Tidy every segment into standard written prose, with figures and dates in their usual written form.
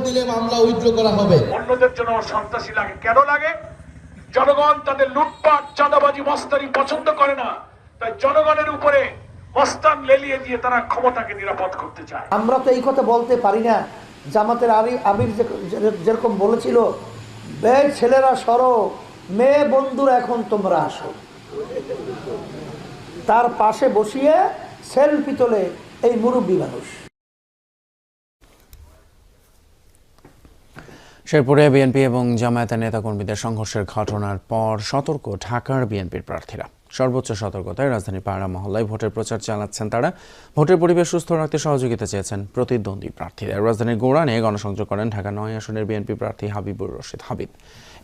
দিলে মামলা উইথড্র করা হবে। অন্যদের জন্য সন্ত্রাসী লাগে কেন লাগে? জনগণ তাদের লুটপাট চাঁদাবাজি মস্তানি পছন্দ করে না, তাই জনগণের উপরে মস্তান লেলিয়ে দিয়ে তারা ক্ষমতাকে নিরাপদ করতে চায়। আমরা তো এই কথা বলতে পারি না। জামাতের আমির যেরকম বলেছিল, বে ছেলেরা সরো, মেয়ে বন্ধুরা এখন তোমরা আসো, তার পাশে বসিয়ে সেলফি তোলে এই মুরব্বী মানুষ। শেরপুরে বিএনপি এবং জামায়াতের নেতাকর্মীদের সংঘর্ষের ঘটনার পর সতর্ক ঢাকার বিএনপির প্রার্থীরা। সর্বোচ্চ সতর্কতায় রাজধানী পাড়া মহল্লায় ভোটের প্রচার চালাচ্ছেন তারা। ভোটের পরিবেশ সুস্থ রাখতে সহযোগিতা চেয়েছেন প্রতিদ্বন্দ্বী প্রার্থীদের। রাজধানীর গোড়ানে গণসংযোগ করেন ঢাকা ৯ আসনের বিএনপি প্রার্থী হাবিবুর রশিদ হাবিব।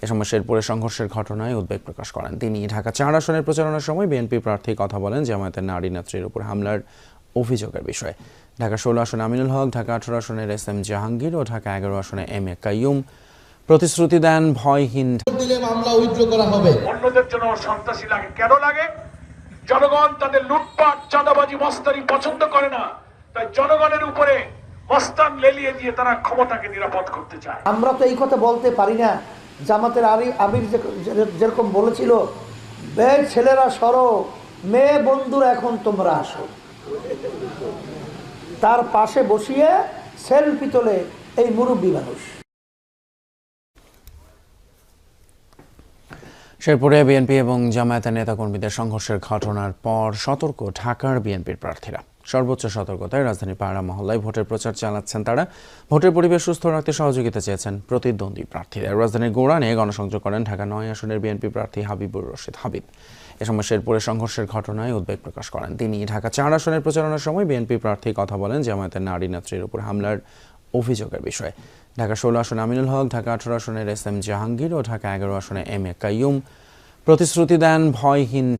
এ সময় শেরপুরে সংঘর্ষের ঘটনায় উদ্বেগ প্রকাশ করেন তিনি। ঢাকা ৪ আসনের প্রচারণার সময় বিএনপি প্রার্থী কথা বলেন জামায়াতের নারী নেত্রীর উপর হামলার অভিযোগের বিষয়ে। ঢাকা ১৬ আসনে আমিনুল হক, ঢাকা ১৮ আসনের এস.এম. জাহাঙ্গীর ও ঢাকা ১১ আসনে এম.এ. কাইয়ুম প্রতিশ্রুতি দেন ভয়হীন দিলে মামলা উইথড্র করা হবে। অন্যদের জন্য সন্ত্রাসী লাগে কেন লাগে? জনগণ তাদের লুটপাট চাঁদাবাজি মস্তানি পছন্দ করে না, তাই জনগণের উপরে মস্তান লেলিয়ে দিয়ে তারা ক্ষমতাকে নিরাপদ করতে চায়। আমরা তো এই কথা বলতে পারি না। জামাতের আমির যেরকম বলেছিল, বে ছেলেরা সরো, মেয়ে বন্ধুরা এখন তোমরা আসো, তার পাশে বসিয়ে সেলফি তোলে এই মুরব্বী মানুষ। শেরপুরে বিএনপি এবং জামায়াতের নেতাকর্মীদের সংঘর্ষের ঘটনার পর সতর্ক ঢাকার বিএনপির প্রার্থীরা। সর্বোচ্চ সতর্কতায় রাজধানী পাড়া মহল্লায় ভোটের প্রচার চালাচ্ছেন তারা। ভোটের পরিবেশ সুস্থ রাখতে সহযোগিতা চেয়েছেন প্রতিদ্বন্দ্বী প্রার্থীদের। রাজধানীর গোড়ানে গণসংযোগ করেন ঢাকা ৯ আসনের বিএনপি প্রার্থী হাবিবুর রশিদ হাবিব। এ সময় শেরপুরে সংঘর্ষের ঘটনায় উদ্বেগ প্রকাশ করেন তিনি। ঢাকা ৪ আসনের প্রচারণার সময় বিএনপি প্রার্থী কথা বলেন জামায়াতের নারী নেত্রীর উপর হামলার অভিযোগের বিষয়ে। ঢাকা ১৬ আসনে আমিনুল হক, ঢাকা ১৮ আসনের এস.এম. জাহাঙ্গীর ও ঢাকা ১১ আসনে এম.এ. কাইয়ুম প্রতিশ্রুতি দেন ভয়হীন